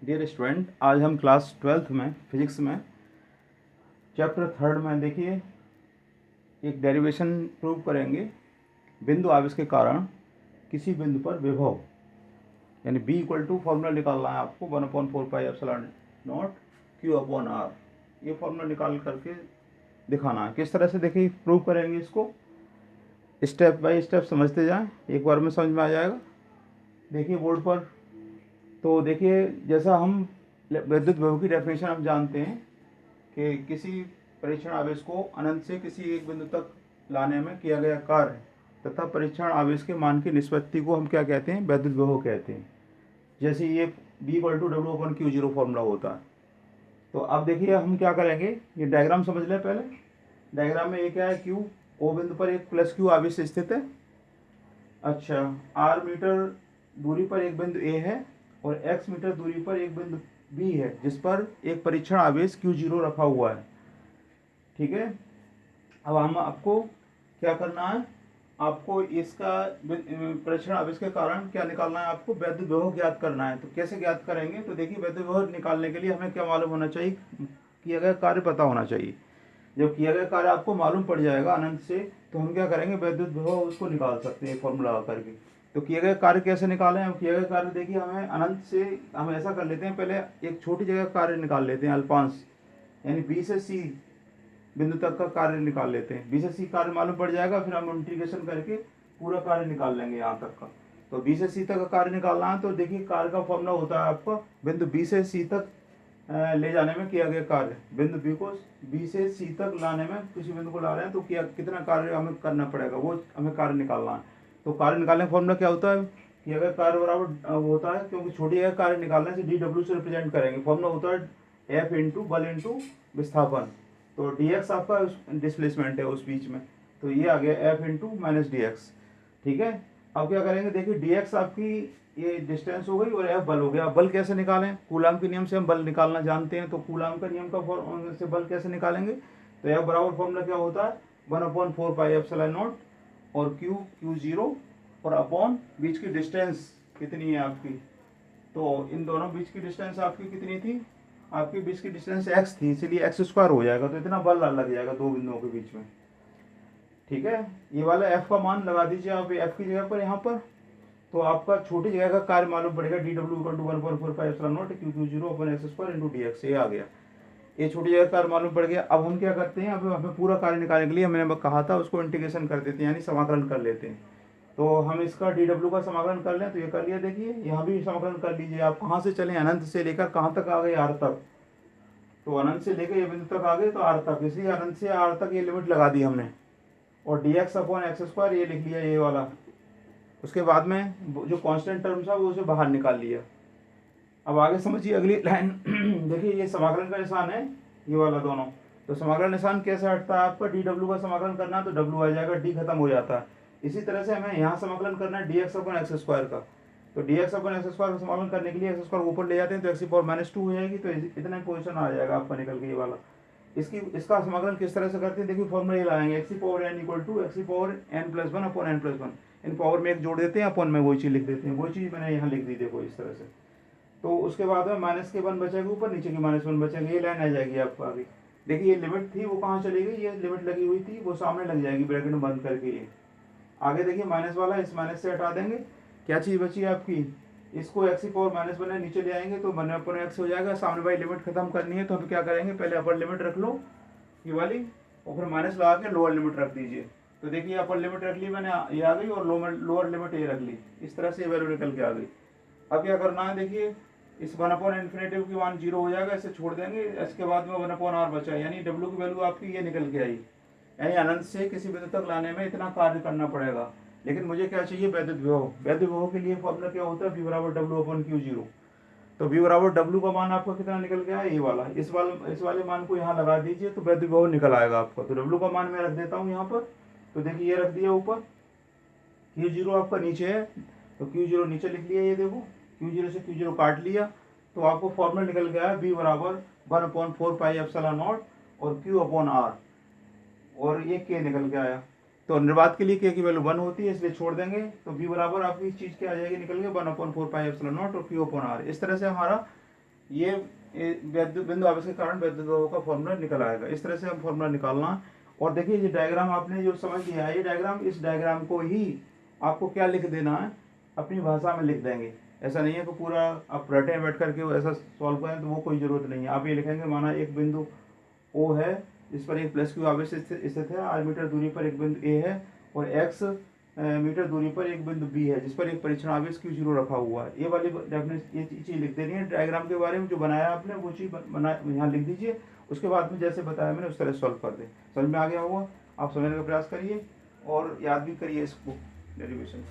Dear student, आज हम class 12th में फिजिक्स में चैप्टर 3 में देखिए एक डेरिवेशन प्रूव करेंगे। बिंदु आवेश के कारण किसी बिंदु पर विभव यानी B इक्वल टू फॉर्मूला निकालना है आपको 1/4πε0 Q/R। ये फॉर्मूला निकाल करके दिखाना है। किस तरह से देखिए प्रूव करेंगे इसको, स्टेप बाय स्टेप समझते जाएं, एक बार में समझ में आ जाएगा। देखिए बोर्ड पर, तो देखिए जैसा हम विद्युत विभव की डेफिनेशन हम जानते हैं कि किसी परीक्षण आवेश को अनंत से किसी एक बिंदु तक लाने में किया गया कार्य तथा परीक्षण आवेश के मान की निष्पत्ति को हम क्या कहते हैं, विद्युत विभव कहते हैं। जैसे ये B=W/Q0 फॉर्मूला होता है। तो अब देखिए हम क्या करेंगे, ये डायग्राम समझ लें पहले। डायग्राम में ये क्या है, Q O बिंदु पर एक प्लस Q आवेश स्थित है। अच्छा, R मीटर दूरी पर एक बिंदु A है और x मीटर दूरी पर एक बिंदु B है जिस पर एक परीक्षण आवेश Q0 रखा हुआ है। ठीक है, अब हम आपको क्या करना है, आपको इसका परीक्षण आवेश के कारण क्या निकालना है, आपको वैद्युत विभव ज्ञात करना है। तो कैसे ज्ञात करेंगे, तो देखिए वैद्युत विभव निकालने के लिए हमें क्या मालूम होना चाहिए, किया गया कार्य पता होना चाहिए। जब किया गया कार्य आपको मालूम पड़ जाएगा अनंत से, तो हम क्या करेंगे, वैद्युत विभव उसको निकाल सकते हैं फॉर्मूला लगा करके। तो किए गए कार्य कैसे निकालें, अब किया गया कार्य देखिए हमें अनंत से, हम ऐसा कर लेते हैं, पहले एक छोटी जगह कार्य निकाल लेते हैं अल्पांश, यानी B से C बिंदु तक का कार्य निकाल लेते हैं। B से C कार्य मालूम पड़ जाएगा, फिर हम इंटीग्रेशन करके पूरा कार्य निकाल लेंगे यहाँ तक का। तो B से C तक का कार्य निकालना है, तो देखिए कार्य का फॉर्मूला होता है आपका बिंदु B से C तक ले जाने में किया गया कार्य। बिंदु B से C तक लाने में, किसी बिंदु को ला रहे हैं तो कितना कार्य हमें करना पड़ेगा, वो हमें कार्य निकालना है। तो कार्य निकालने का फॉर्मूला क्या होता है, कि अगर कार्य बराबर होता है, क्योंकि छोटी जगह कार्य निकालने से DW से रिप्रेजेंट करेंगे। फॉर्मूला होता है F इंटू बल इंटू विस्थापन। तो dx आपका डिस्प्लेसमेंट है उस बीच में, तो ये आ गया F into minus D x. ठीक है, अब क्या करेंगे, देखिए dx आपकी ये डिस्टेंस हो गई और F बल हो गया। बल कैसे निकालें, कूलाम के नियम से हम बल निकालना जानते हैं। तो कूलाम का नियम का से बल कैसे निकालेंगे, तो F बराबर फॉर्मूला क्या होता है, 1/4πε0 और Q0 और अपॉन बीच की डिस्टेंस कितनी है आपकी, तो इन दोनों बीच की डिस्टेंस आपकी कितनी थी, आपकी बीच की डिस्टेंस x थी, इसलिए x² हो जाएगा। तो इतना बल लग जाएगा दो बिंदुओं के बीच में। ठीक है, ये वाला f का मान लगा दीजिए आप f की जगह पर यहाँ पर, तो आपका छोटी जगह का कार्य मालूम पड़ेगा, DW=1/4πε0 Q0/x² ये आ गया। ये छोटी जगह कार्य मालूम पड़ गया। अब हम क्या करते हैं, अब हमें पूरा कार्य निकालने के लिए मैंने कहा था उसको इंटीग्रेशन कर देते हैं, यानी समाकलन कर लेते हैं। तो हम इसका DW का समाकलन कर लें, तो ये कर लिया। देखिए यहाँ भी समाकलन कर लीजिए। आप कहाँ से चलें, अनंत से लेकर कहाँ तक आ गए, R तक। तो अनंत से लेकर ये बिंदु तक आ गए तो R तक, इसलिए अनंत से R तक ये लिमिट लगा दी हमने, और dx/x² ये लिख लिया ये वाला। उसके बाद में जो कांस्टेंट टर्म था वो उसे बाहर निकाल लिया। अब आगे समझिए अगली लाइन। देखिए ये समाकलन का निशान है, ये वाला दोनों। तो समाकलन निशान कैसे हटता है आपका, DW का समाकलन करना है तो W आ जाएगा, D खत्म हो जाता है। इसी तरह से हमें यहाँ समाकलन करना है dx/x² का। तो dx/x² का समाकलन करने के लिए x² ऊपर ले जाते हैं तो x⁻² हो जाएगी। तो इतना पोजीशन आ जाएगा आपका निकल के ये वाला। इसका समाकलन किस तरह से करते हैं, देखिए फॉर्मूला ये लगाएंगे, x⁻n=x⁻n+1/n+1। इन पावर में एक जोड़ देते हैं, अपन में वही चीज़ लिख देते हैं। वही चीज़ मैंने यहाँ लिख दी, देखो इस तरह से। तो उसके बाद में माइनस के 1 बचेगा ऊपर, नीचे की -1 बचेंगे, ये लाइन आ जाएगी आपको आगे। देखिए ये लिमिट थी वो कहाँ चली गई, ये लिमिट लगी हुई थी वो सामने लग जाएगी ब्रैकेट में बंद करके। ये आगे देखिए माइनस वाला, इस माइनस से हटा देंगे, क्या चीज़ बची आपकी, इसको x⁻−1 नीचे ले आएंगे तो 1/x हो जाएगा। सामने भाई लिमिट खत्म करनी है तो हम क्या करेंगे, पहले अपर लिमिट रख लो ये वाली, और फिर माइनस लगा के लोअर लिमिट रख दीजिए। तो देखिए अपर लिमिट रख ली मैंने, ये आ गई, और लोअर लिमिट ये रख ली। इस तरह से वैल्यू निकल के आ गई। अब क्या करना है, देखिए इस 1/∞ की मान 0 हो जाएगा, इसे छोड़ देंगे। इसके बाद में 1/r बचा, यानी W की वैल्यू आपकी ये निकल के आई। यानी अनंत से किसी बिंदु तक लाने में इतना कार्य करना पड़ेगा। लेकिन मुझे क्या चाहिए, वैद्युत विभव। वैद्युत विभव के लिए फॉर्मूला क्या होता है, V=W/Q0। तो V=W का मान आपका कितना निकल गया, ये वाला। इस वाले मान को यहाँ लगा दीजिए तो वैद्युत विभव निकल आएगा आपका। तो W का मान मैं रख देता हूँ यहाँ पर। तो देखिए ये रख दिया ऊपर, Q0 आपका नीचे है तो Q0 नीचे लिख लिया। ये देखो Q0 से Q0 काट लिया तो आपको फॉर्मूला निकल गया है B=1/4πε0 और Q/R, और ये K निकल के आया। तो निर्वात के लिए K की वैल्यू 1 होती है, इसलिए छोड़ देंगे। तो B बराबर आपकी चीज़ क्या आ जाएगी निकल के 1/4πε0 और Q/R। इस तरह से हमारा ये बिंदु आवेश के कारण वैद्युत प्रवाह का फॉर्मूला निकल आएगा। इस तरह से हम फॉर्मूला निकालना। और देखिए ये डायग्राम आपने जो समझ लिया है, ये डायग्राम, इस डायग्राम को ही आपको क्या लिख देना है, अपनी भाषा में लिख देंगे। ऐसा नहीं है कि पूरा आप रटे बैठ करके वो ऐसा सॉल्व करें, तो वो कोई ज़रूरत नहीं है। आप ये लिखेंगे, माना एक बिंदु ओ है, इस पर एक प्लस क्यू आवेश स्थित है, आर मीटर दूरी पर एक बिंदु ए है, और एक्स मीटर दूरी पर एक बिंदु बी है, जिस पर एक परीक्षण आवेश क्यू जीरो रखा हुआ है। ये वाली डेफिनेशन, ये चीज़ लिख देनी है। डायग्राम के बारे में जो बनाया आपने वो चीज़ बना यहाँ लिख दीजिए। उसके बाद में जैसे बताया मैंने उस तरह सॉल्व कर दें। समझ में आ गया होगा? आप समझने का प्रयास करिए और याद भी करिए इस बुक डेरिवेशन।